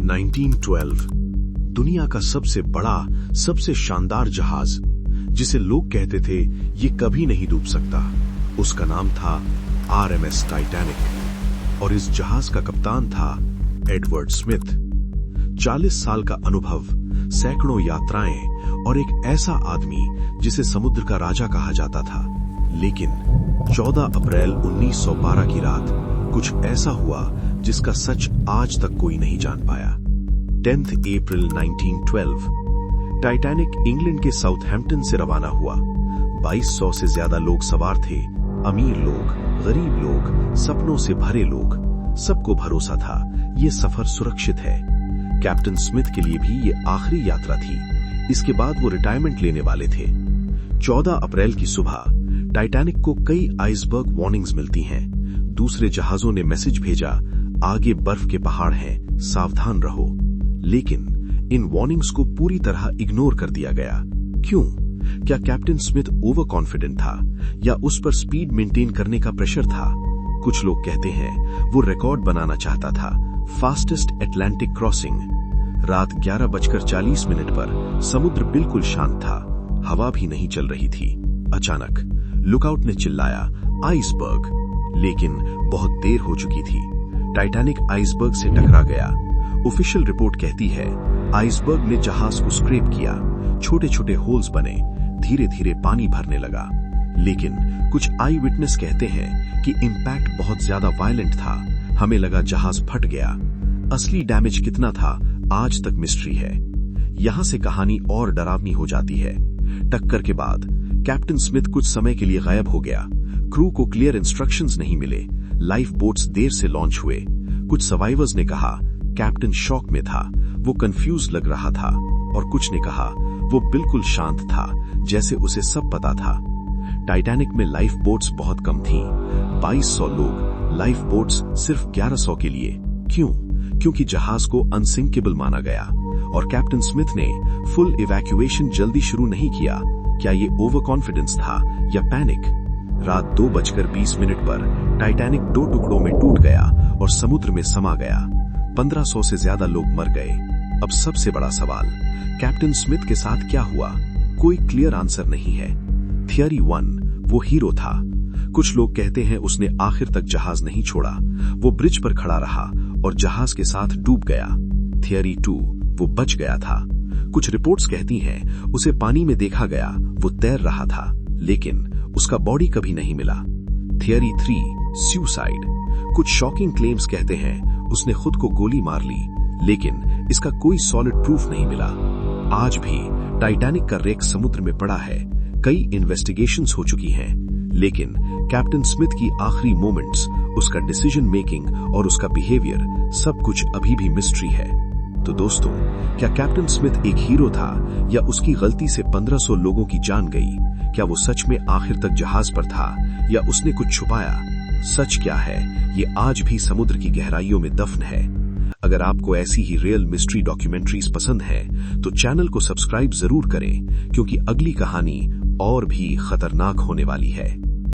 1912 दुनिया का सबसे बड़ा, सबसे शानदार जहाज, जिसे लोग कहते थे ये कभी नहीं डूब सकता, उसका नाम था RMS टाइटैनिक और इस जहाज का कप्तान था एडवर्ड स्मिथ। 40 साल का अनुभव, सैकड़ों यात्राएं और एक ऐसा आदमी जिसे समुद्र का राजा कहा जाता था। लेकिन 14 अप्रैल 1912 की रात कुछ ऐसा हुआ जिसका सच आज तक कोई नहीं जान पाया। 10 अप्रैल 1912 टाइटैनिक इंग्लैंड के साउथहैम्पटन से रवाना हुआ। 2200 से ज्यादा लोग सवार थे, अमीर लोग, गरीब लोग, सपनों से भरे लोग। सबको भरोसा था ये सफर सुरक्षित है। कैप्टन स्मिथ के लिए भी ये आखिरी यात्रा थी, इसके बाद वो रिटायरमेंट लेने वाले थे। 14 अप्रैल की सुबह टाइटैनिक को कई आइसबर्ग वार्निंग्स मिलती हैं। दूसरे जहाजों ने मैसेज भेजा, आगे बर्फ के पहाड़ हैं, सावधान रहो। लेकिन इन वार्निंग्स को पूरी तरह इग्नोर कर दिया गया। क्यों? क्या कैप्टन स्मिथ ओवर कॉन्फिडेंट था या उस पर स्पीड मेंटेन करने का प्रेशर था? कुछ लोग कहते हैं वो रिकॉर्ड बनाना चाहता था, फास्टेस्ट अटलांटिक क्रॉसिंग। रात 11:40 पर समुद्र बिल्कुल शांत था, हवा भी नहीं चल रही थी। अचानक लुकआउट ने चिल्लाया, आइसबर्ग! लेकिन बहुत देर हो चुकी थी। टाइटैनिक आइसबर्ग से टकरा गया। ऑफिशियल रिपोर्ट कहती है आइसबर्ग ने जहाज को स्क्रैप किया, छोटे छोटे होल्स बने, धीरे धीरे पानी भरने लगा। लेकिन कुछ आई विटनेस कहते हैं कि इंपैक्ट बहुत ज्यादा वायलेंट था, हमें लगा जहाज फट गया। असली डैमेज कितना था आज तक मिस्ट्री है। यहां से कहानी और डरावनी हो जाती है। टक्कर के बाद कैप्टन स्मिथ कुछ समय के लिए गायब हो गया। क्रू को क्लियर इंस्ट्रक्शंस नहीं मिले, लाइफ बोट्स देर से लॉन्च हुए। कुछ सर्वाइवर्स ने कहा कैप्टन शॉक में था, वो कंफ्यूज लग रहा था, और कुछ ने कहा वो बिल्कुल शांत था, जैसे उसे सब पता था। टाइटैनिक में लाइफ बोट्स बहुत कम थीं, 2200 लोग, लाइफ बोट्स सिर्फ 1100 के लिए। क्यों? क्योंकि जहाज को अनसिंकेबल माना गया और कैप्टन स्मिथ ने फुल इवैक्यूएशन जल्दी शुरू नहीं किया। क्या ये ओवर कॉन्फिडेंस था या पैनिक? रात 2:20 पर टाइटैनिक 2 टुकड़ों में टूट गया और समुद्र में समा गया। 1500 से ज्यादा लोग मर गए। अब सबसे बड़ा सवाल, कैप्टन स्मिथ के साथ क्या हुआ? कोई क्लियर आंसर नहीं है। थियरी 1, वो हीरो था। कुछ लोग कहते हैं उसने आखिर तक जहाज नहीं छोड़ा, वो ब्रिज पर खड़ा रहा और जहाज के साथ डूब गया। थियरी 2, वो बच गया था। कुछ रिपोर्ट्स कहती हैं उसे पानी में देखा गया, वो तैर रहा था, लेकिन उसका बॉडी कभी नहीं मिला। Theory 3, suicide. कुछ शॉकिंग क्लेम्स कहते हैं उसने खुद को गोली मार ली, लेकिन इसका कोई सॉलिड प्रूफ नहीं मिला। आज भी टाइटैनिक का रेक समुद्र में पड़ा है। कई इन्वेस्टिगेशंस हो चुकी हैं, लेकिन कैप्टन स्मिथ की आखिरी मोमेंट्स, उसका डिसीजन मेकिंग और उसका बिहेवियर, सब कुछ अभी भी मिस्ट्री है। तो दोस्तों, क्या कैप्टन स्मिथ एक हीरो था या उसकी गलती से 1500 लोगों की जान गई? क्या वो सच में आखिर तक जहाज पर था या उसने कुछ छुपाया? सच क्या है, ये आज भी समुद्र की गहराइयों में दफन है। अगर आपको ऐसी ही रियल मिस्ट्री डॉक्यूमेंट्रीज पसंद है तो चैनल को सब्सक्राइब जरूर करें, क्योंकि अगली कहानी और भी खतरनाक होने वाली है।